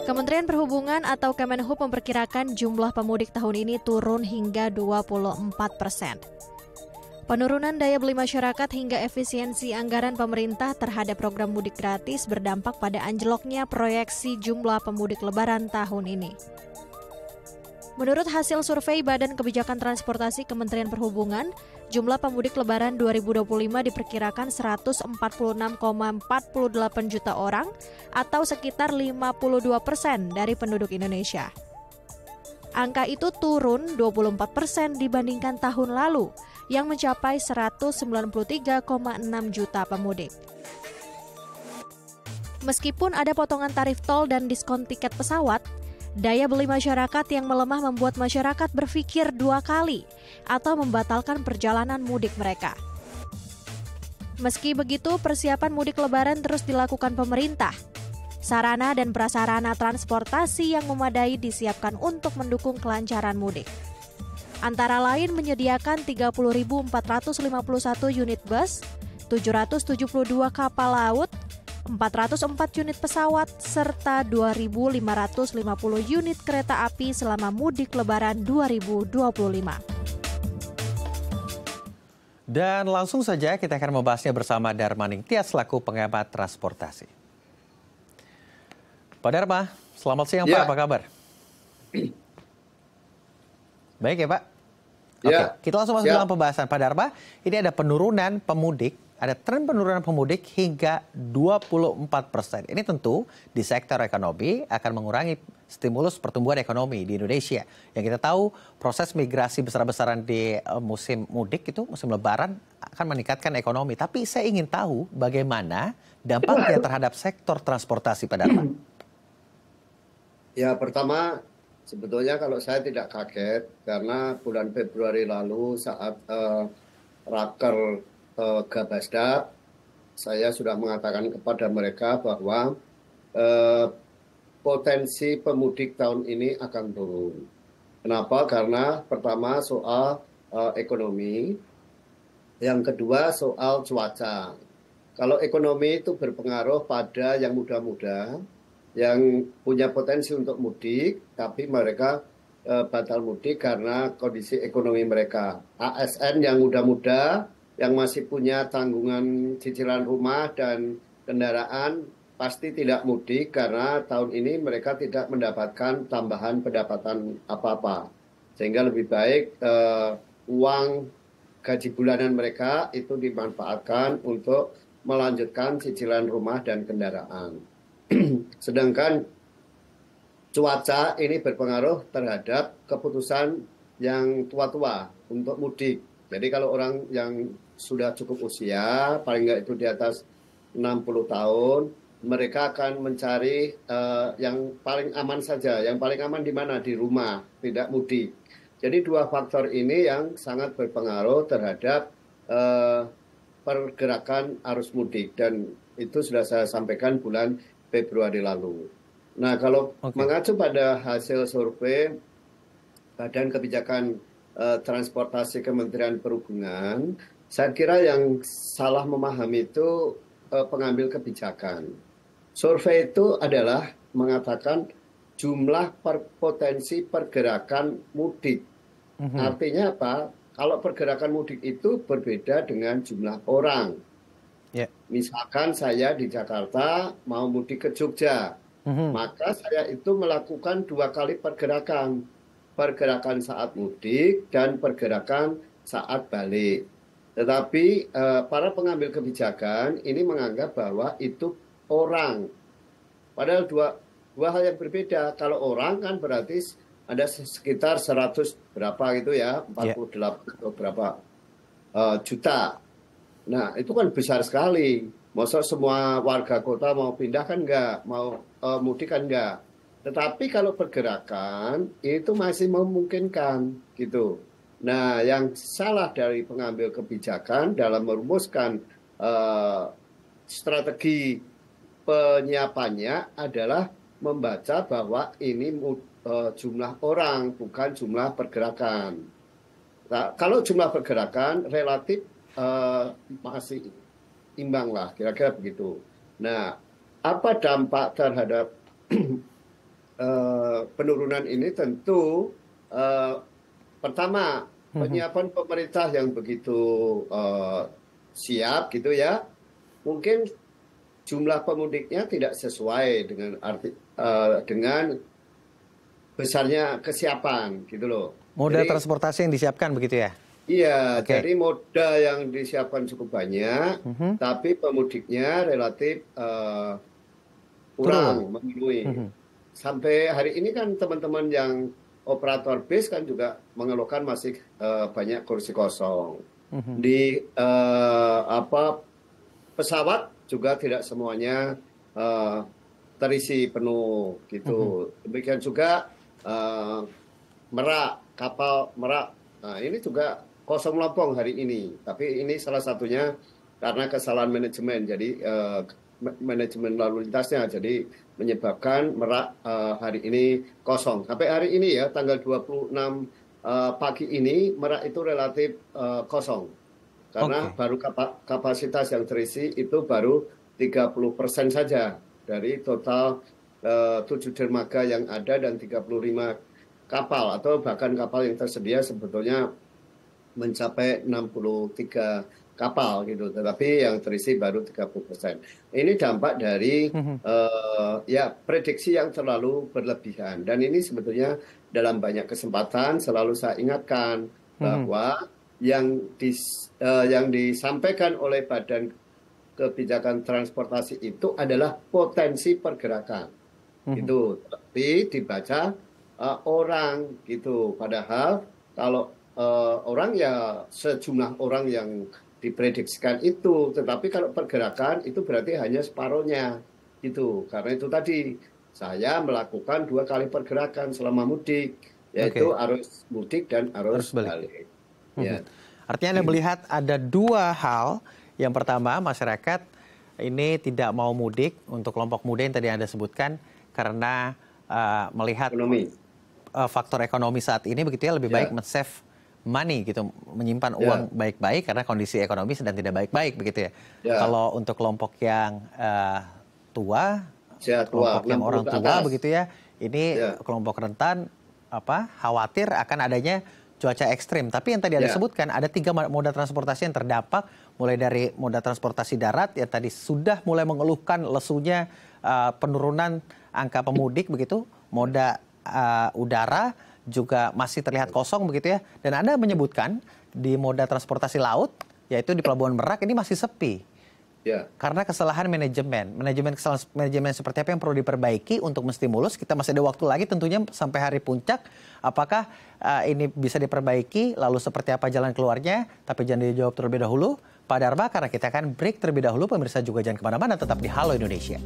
Kementerian Perhubungan atau Kemenhub memperkirakan jumlah pemudik tahun ini turun hingga 24%. Penurunan daya beli masyarakat hingga efisiensi anggaran pemerintah terhadap program mudik gratis berdampak pada anjloknya proyeksi jumlah pemudik Lebaran tahun ini. Menurut hasil survei Badan Kebijakan Transportasi Kementerian Perhubungan, jumlah pemudik Lebaran 2025 diperkirakan 146,48 juta orang atau sekitar 52% dari penduduk Indonesia. Angka itu turun 24% dibandingkan tahun lalu, yang mencapai 193,6 juta pemudik. Meskipun ada potongan tarif tol dan diskon tiket pesawat, daya beli masyarakat yang melemah membuat masyarakat berpikir 2 kali atau membatalkan perjalanan mudik mereka. Meski begitu, persiapan mudik Lebaran terus dilakukan pemerintah. Sarana dan prasarana transportasi yang memadai disiapkan untuk mendukung kelancaran mudik. Antara lain menyediakan 30.451 unit bus, 772 kapal laut, 404 unit pesawat, serta 2.550 unit kereta api selama mudik Lebaran 2025. Dan langsung saja kita akan membahasnya bersama Darmaning Tias selaku pengamat transportasi. Pak Dharma, selamat siang Pak, apa kabar? Baik ya Pak? Oke, kita langsung masuk dalam pembahasan Pak Dharma. Ini ada penurunan pemudik, ada tren penurunan pemudik hingga 24%. Ini tentu di sektor ekonomi akan mengurangi stimulus pertumbuhan ekonomi di Indonesia. Yang kita tahu proses migrasi besar-besaran di musim mudik itu, musim Lebaran akan meningkatkan ekonomi. Tapi saya ingin tahu bagaimana dampaknya terhadap sektor transportasi Pak Dharma. Ya, pertama sebetulnya kalau saya tidak kaget karena bulan Februari lalu saat raker Gabasda, saya sudah mengatakan kepada mereka bahwa potensi pemudik tahun ini akan turun. Kenapa? Karena pertama soal ekonomi, yang kedua soal cuaca. Kalau ekonomi itu berpengaruh pada yang muda-muda, yang punya potensi untuk mudik, tapi mereka batal mudik karena kondisi ekonomi mereka. ASN yang muda-muda, yang masih punya tanggungan cicilan rumah dan kendaraan, pasti tidak mudik karena tahun ini mereka tidak mendapatkan tambahan pendapatan apa-apa. Sehingga lebih baik uang gaji bulanan mereka itu dimanfaatkan untuk melanjutkan cicilan rumah dan kendaraan. Sedangkan cuaca ini berpengaruh terhadap keputusan yang tua-tua untuk mudik. Jadi kalau orang yang sudah cukup usia, paling nggak itu di atas 60 tahun, mereka akan mencari yang paling aman saja. Yang paling aman di mana? Di rumah, tidak mudik. Jadi dua faktor ini yang sangat berpengaruh terhadap pergerakan arus mudik. Dan itu sudah saya sampaikan bulan Februari lalu. Nah, kalau mengacu pada hasil survei Badan Kebijakan Transportasi Kementerian Perhubungan, saya kira yang salah memahami itu pengambil kebijakan. Survei itu adalah mengatakan jumlah potensi pergerakan mudik. Artinya apa? Kalau pergerakan mudik itu berbeda dengan jumlah orang. Misalkan saya di Jakarta mau mudik ke Jogja, maka saya itu melakukan 2 kali pergerakan. Pergerakan saat mudik dan pergerakan saat balik. Tetapi para pengambil kebijakan ini menganggap bahwa itu orang. Padahal dua hal yang berbeda. Kalau orang kan berarti ada sekitar 100 berapa gitu ya, 48 atau berapa juta. Nah, itu kan besar sekali. Masa semua warga kota mau pindah kan enggak, mau mudik kan enggak. Tetapi kalau pergerakan itu masih memungkinkan gitu. Nah, yang salah dari pengambil kebijakan dalam merumuskan strategi penyiapannya adalah membaca bahwa ini jumlah orang, bukan jumlah pergerakan. Nah, kalau jumlah pergerakan relatif masih imbang lah, kira-kira begitu. Nah, apa dampak terhadap penurunan ini tentu pertama penyiapan pemerintah yang begitu siap gitu ya, mungkin jumlah pemudiknya tidak sesuai dengan besarnya kesiapan gitu loh. Moda transportasi yang disiapkan begitu ya? Iya, jadi moda yang disiapkan cukup banyak, tapi pemudiknya relatif kurang memenuhi. Sampai hari ini kan teman-teman yang operator bis kan juga mengeluhkan masih banyak kursi kosong. Di pesawat juga tidak semuanya terisi penuh gitu. Demikian juga kapal Merak. Nah, ini juga kosong melompong hari ini. Tapi ini salah satunya karena kesalahan manajemen. Jadi manajemen lalu lintasnya jadi menyebabkan Merak hari ini kosong. Sampai hari ini ya tanggal 26 pagi ini Merak itu relatif kosong. Karena baru kapasitas yang terisi itu baru 30% saja dari total 7 dermaga yang ada dan 35 kapal atau bahkan kapal yang tersedia sebetulnya mencapai 63 kapal gitu, tetapi yang terisi baru 30%. Ini dampak dari prediksi yang terlalu berlebihan, dan ini sebetulnya dalam banyak kesempatan selalu saya ingatkan bahwa yang disampaikan oleh Badan Kebijakan Transportasi itu adalah potensi pergerakan, gitu. Tapi dibaca orang gitu, padahal kalau orang ya sejumlah orang yang diprediksikan itu, tetapi kalau pergerakan itu berarti hanya separuhnya gitu. Karena itu tadi saya melakukan 2 kali pergerakan selama mudik, yaitu arus mudik dan arus balik. Ya. Artinya Anda melihat ada 2 hal. Yang pertama, masyarakat ini tidak mau mudik untuk kelompok muda yang tadi Anda sebutkan karena melihat faktor ekonomi saat ini begitu ya, lebih baik men-save money gitu, menyimpan uang baik-baik karena kondisi ekonomi sedang tidak baik-baik begitu ya. Kalau untuk kelompok yang tua, kelompok yang orang tua begitu ya, ini kelompok rentan khawatir akan adanya cuaca ekstrim. Tapi yang tadi Anda sebutkan ada 3 moda transportasi yang terdampak, mulai dari moda transportasi darat yang tadi sudah mulai mengeluhkan lesunya penurunan angka pemudik begitu, moda udara juga masih terlihat kosong begitu ya. Dan Anda menyebutkan di moda transportasi laut, yaitu di Pelabuhan Merak ini masih sepi. Karena kesalahan manajemen seperti apa yang perlu diperbaiki untuk menstimulus. Kita masih ada waktu lagi tentunya sampai hari puncak. Apakah ini bisa diperbaiki, lalu seperti apa jalan keluarnya? Tapi jangan dijawab terlebih dahulu, Pak Dharma, karena kita akan break terlebih dahulu. Pemirsa juga jangan kemana-mana, tetap di Halo Indonesia.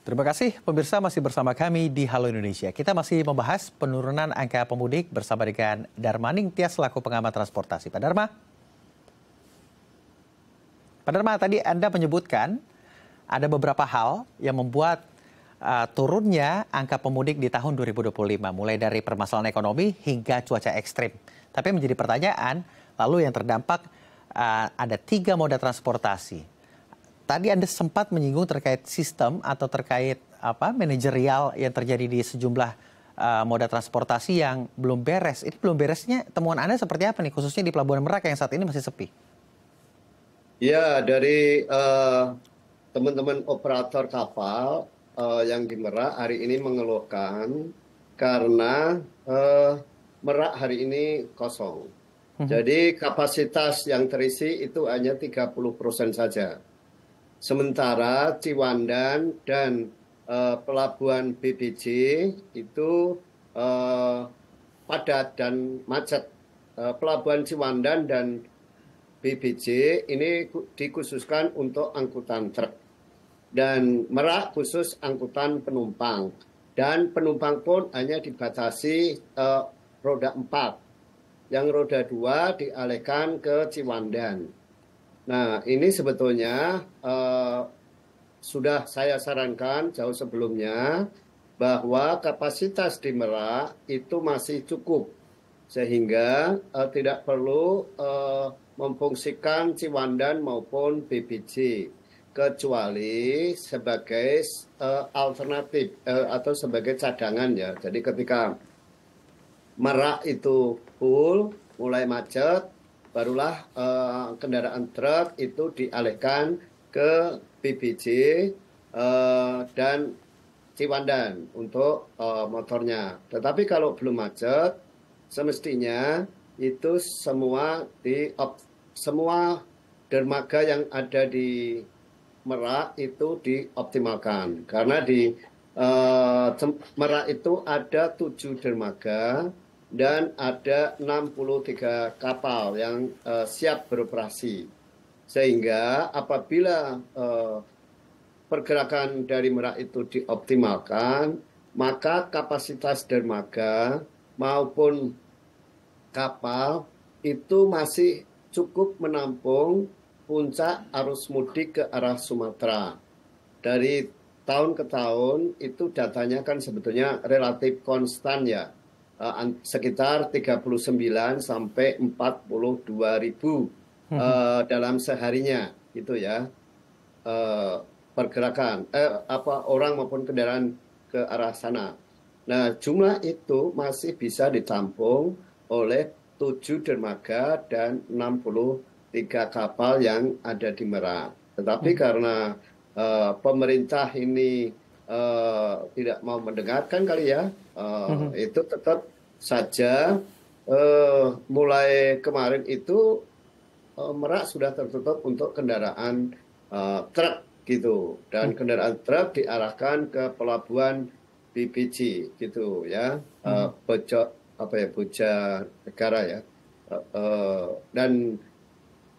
Terima kasih pemirsa masih bersama kami di Halo Indonesia. Kita masih membahas penurunan angka pemudik bersama dengan Darmaning Tias selaku pengamat transportasi. Pak Dharma. Pak Dharma, tadi Anda menyebutkan ada beberapa hal yang membuat turunnya angka pemudik di tahun 2025. Mulai dari permasalahan ekonomi hingga cuaca ekstrim. Tapi menjadi pertanyaan, lalu yang terdampak ada 3 moda transportasi. Tadi Anda sempat menyinggung terkait sistem atau terkait manajerial yang terjadi di sejumlah moda transportasi yang belum beres. Ini belum beresnya temuan Anda seperti apa nih, khususnya di Pelabuhan Merak yang saat ini masih sepi? Ya, dari teman-teman operator kapal yang di Merak hari ini mengeluhkan karena Merak hari ini kosong. Jadi kapasitas yang terisi itu hanya 30% saja. Sementara Ciwandan dan pelabuhan BBJ itu padat dan macet. Pelabuhan Ciwandan dan BBJ ini dikhususkan untuk angkutan truk. Dan Merak khusus angkutan penumpang. Dan penumpang pun hanya dibatasi roda 4. Yang roda 2 dialihkan ke Ciwandan. Nah, ini sebetulnya sudah saya sarankan jauh sebelumnya bahwa kapasitas di Merak itu masih cukup sehingga tidak perlu memfungsikan Ciwandan maupun BPJ, kecuali sebagai alternatif atau sebagai cadangan ya. Jadi ketika Merak itu full, mulai macet, barulah kendaraan truk itu dialihkan ke BPJ dan Ciwandan untuk motornya. Tetapi kalau belum macet, semestinya itu semua dermaga yang ada di Merak itu dioptimalkan. Karena di Merak itu ada 7 dermaga dan ada 63 kapal yang siap beroperasi. Sehingga apabila pergerakan dari Merak itu dioptimalkan, maka kapasitas dermaga maupun kapal itu masih cukup menampung puncak arus mudik ke arah Sumatera. Dari tahun ke tahun itu datanya kan sebetulnya relatif konstan ya, sekitar 39 sampai 42 ribu dalam seharinya gitu ya, pergerakan orang maupun kendaraan ke arah sana. Nah, jumlah itu masih bisa ditampung oleh 7 dermaga dan 63 kapal yang ada di Merak. Tetapi karena pemerintah ini tidak mau mendengarkan kali ya, itu tetap saja mulai kemarin itu Merak sudah tertutup untuk kendaraan truk gitu, dan kendaraan truk diarahkan ke pelabuhan BPJ gitu ya, Bojonegara ya, dan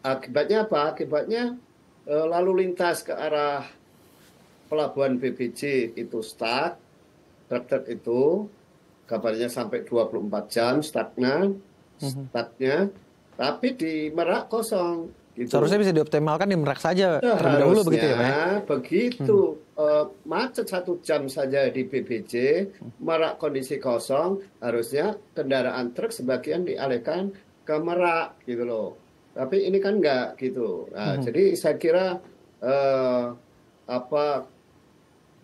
akibatnya apa? Akibatnya lalu lintas ke arah pelabuhan BPJ itu stuck, truk itu kabarnya sampai 24 jam stucknya, tapi di Merak kosong. Gitu. Seharusnya bisa dioptimalkan di Merak saja terlebih dahulu begitu ya, Pak? Begitu macet 1 jam saja di BPJ, Merak kondisi kosong, harusnya kendaraan truk sebagian dialihkan ke Merak gitu loh. Tapi ini kan enggak gitu. Nah, jadi saya kira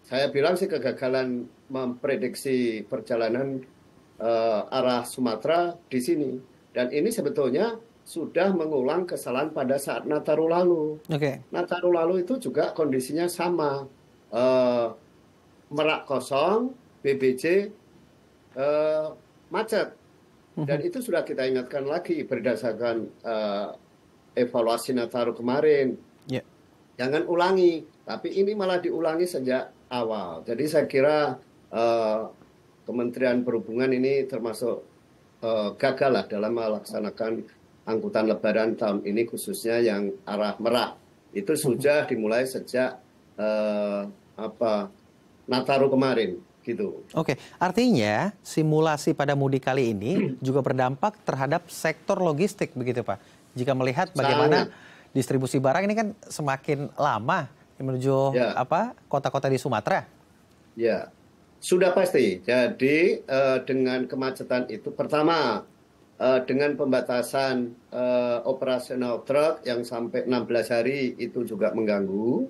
saya bilang sih kegagalan memprediksi perjalanan arah Sumatera di sini. Dan ini sebetulnya sudah mengulang kesalahan pada saat Nataru lalu. Nataru lalu itu juga kondisinya sama. Merak kosong, BPJ macet. Dan itu sudah kita ingatkan lagi berdasarkan evaluasi Nataru kemarin. Jangan ulangi. Tapi ini malah diulangi sejak awal. Jadi saya kira Kementerian Perhubungan ini termasuk gagal lah dalam melaksanakan angkutan Lebaran tahun ini, khususnya yang arah Merak. Itu sudah dimulai sejak Nataru kemarin, gitu. Oke, artinya simulasi pada mudik kali ini juga berdampak terhadap sektor logistik, begitu Pak? Jika melihat bagaimana distribusi barang ini kan semakin lama menuju kota-kota di Sumatera. Ya, sudah pasti. Jadi dengan kemacetan itu, pertama dengan pembatasan operasional truk yang sampai 16 hari itu juga mengganggu.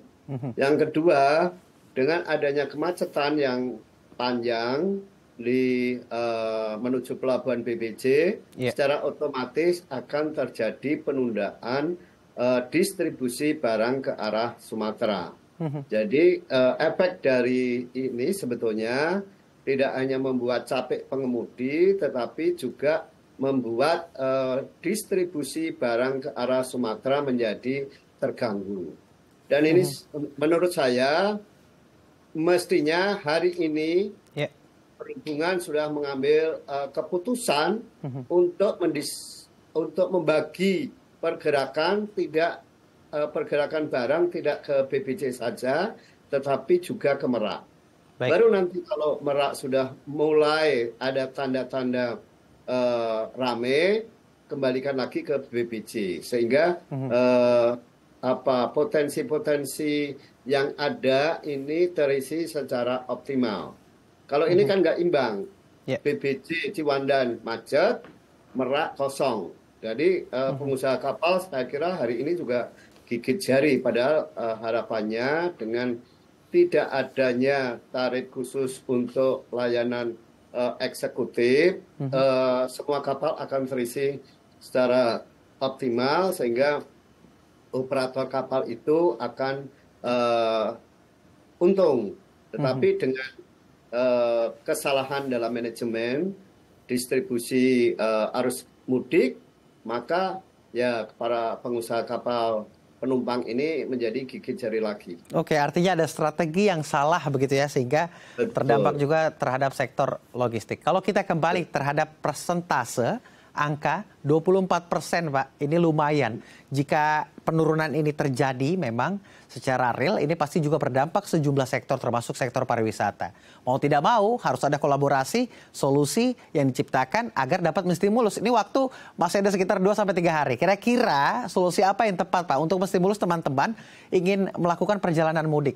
Yang kedua, dengan adanya kemacetan yang panjang menuju pelabuhan BPJ, secara otomatis akan terjadi penundaan distribusi barang ke arah Sumatera. Jadi efek dari ini sebetulnya tidak hanya membuat capek pengemudi, tetapi juga membuat distribusi barang ke arah Sumatera menjadi terganggu. Dan ini menurut saya mestinya hari ini Perhubungan sudah mengambil keputusan untuk membagi pergerakan barang tidak ke BPJ saja, tetapi juga ke Merak. Baru nanti kalau Merak sudah mulai ada tanda-tanda rame, kembalikan lagi ke BPJ, sehingga potensi-potensi yang ada ini terisi secara optimal. Kalau ini kan nggak imbang, BPJ Ciwandan macet, Merak kosong. Jadi pengusaha kapal saya kira hari ini juga gigit jari. Padahal harapannya dengan tidak adanya tarif khusus untuk layanan eksekutif, semua kapal akan terisi secara optimal sehingga operator kapal itu akan untung. Tetapi dengan kesalahan dalam manajemen distribusi arus mudik, maka ya para pengusaha kapal penumpang ini menjadi gigit jari lagi. Oke, artinya ada strategi yang salah begitu ya, sehingga terdampak juga terhadap sektor logistik. Kalau kita kembali terhadap persentase, angka 24%, Pak, ini lumayan. Jika penurunan ini terjadi memang secara real, ini pasti juga berdampak sejumlah sektor termasuk sektor pariwisata. Mau tidak mau harus ada kolaborasi, solusi yang diciptakan agar dapat menstimulus. Ini waktu masih ada sekitar 2-3 hari. Kira-kira solusi apa yang tepat, Pak, untuk menstimulus teman-teman ingin melakukan perjalanan mudik?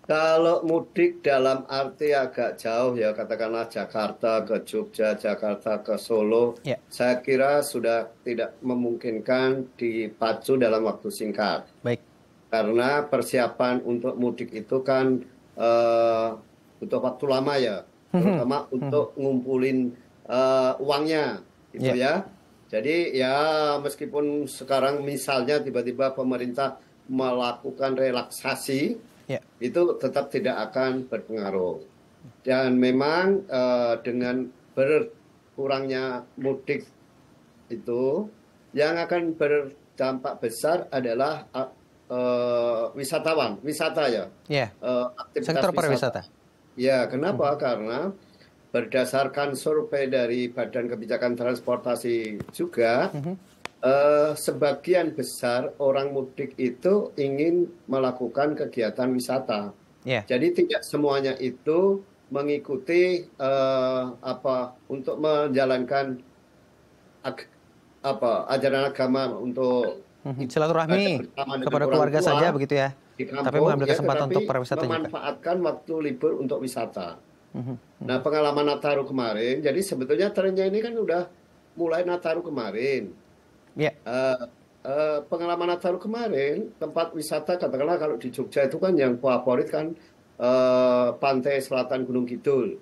Kalau mudik dalam arti agak jauh ya, katakanlah Jakarta ke Jogja, Jakarta ke Solo, saya kira sudah tidak memungkinkan dipacu dalam waktu singkat. Baik. Karena persiapan untuk mudik itu kan butuh waktu lama ya, terutama untuk ngumpulin uangnya, gitu ya. Jadi ya meskipun sekarang misalnya tiba-tiba pemerintah melakukan relaksasi, itu tetap tidak akan berpengaruh. Dan memang dengan berkurangnya mudik itu, yang akan berdampak besar adalah wisata ya. Aktivitas sektor pariwisata. Ya, kenapa? Karena berdasarkan survei dari Badan Kebijakan Transportasi juga, sebagian besar orang mudik itu ingin melakukan kegiatan wisata. Jadi tidak semuanya itu mengikuti untuk menjalankan ajaran agama untuk silaturahmi kepada keluarga saja begitu ya. Tapi mengambil kesempatan untuk pariwisata juga. Memanfaatkan waktu libur untuk wisata. Nah, pengalaman Nataru kemarin, jadi sebetulnya trennya ini kan udah mulai Nataru kemarin. Pengalaman Nataru kemarin, tempat wisata katakanlah kalau di Jogja itu kan yang favorit kan pantai selatan Gunung Kidul.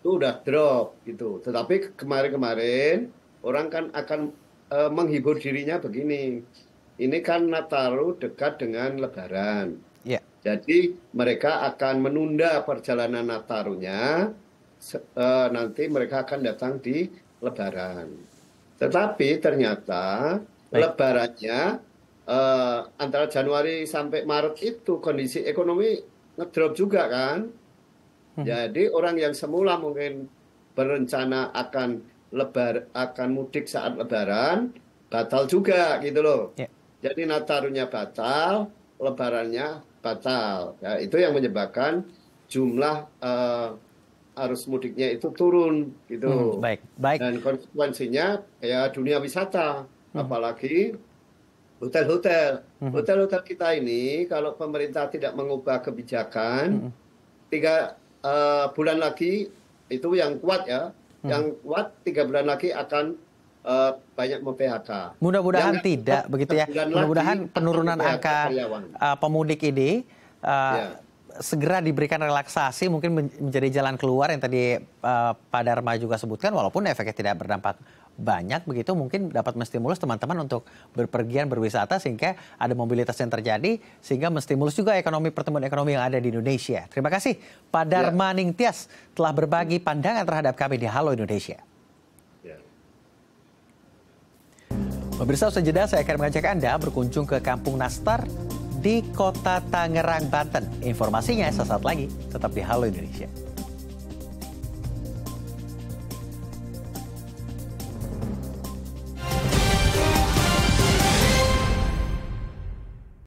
Itu udah drop gitu. Tetapi kemarin-kemarin orang kan akan menghibur dirinya begini. Ini kan Nataru dekat dengan Lebaran. Jadi mereka akan menunda perjalanan Natarunya, nanti mereka akan datang di Lebaran. Tetapi ternyata Lebarannya antara Januari sampai Maret itu kondisi ekonomi ngedrop juga kan. Jadi orang yang semula mungkin berencana akan mudik saat Lebaran, batal juga gitu loh. Jadi Natarunya batal, Lebarannya batal. Ya, itu yang menyebabkan jumlah arus mudiknya itu turun gitu. Baik. Dan konsekuensinya ya dunia wisata, apalagi hotel-hotel. Hotel-hotel kita ini kalau pemerintah tidak mengubah kebijakan, 3 bulan lagi itu yang kuat ya, yang kuat 3 bulan lagi akan banyak mem-PHK. Mudah-mudahan tidak begitu ya. Mudah-mudahan penurunan angka pemudik ini segera diberikan relaksasi, mungkin menjadi jalan keluar yang tadi Pak Dharma juga sebutkan, walaupun efeknya tidak berdampak banyak begitu, mungkin dapat menstimulus teman-teman untuk berpergian berwisata sehingga ada mobilitas yang terjadi, sehingga menstimulus juga pertumbuhan ekonomi yang ada di Indonesia. Terima kasih Pak Dharma Ningtyas telah berbagi pandangan terhadap kami di Halo Indonesia. Pemirsa, usai jeda saya akan mengajak Anda berkunjung ke Kampung Nastar di Kota Tangerang, Banten. Informasinya sesaat lagi, tetap di Halo Indonesia.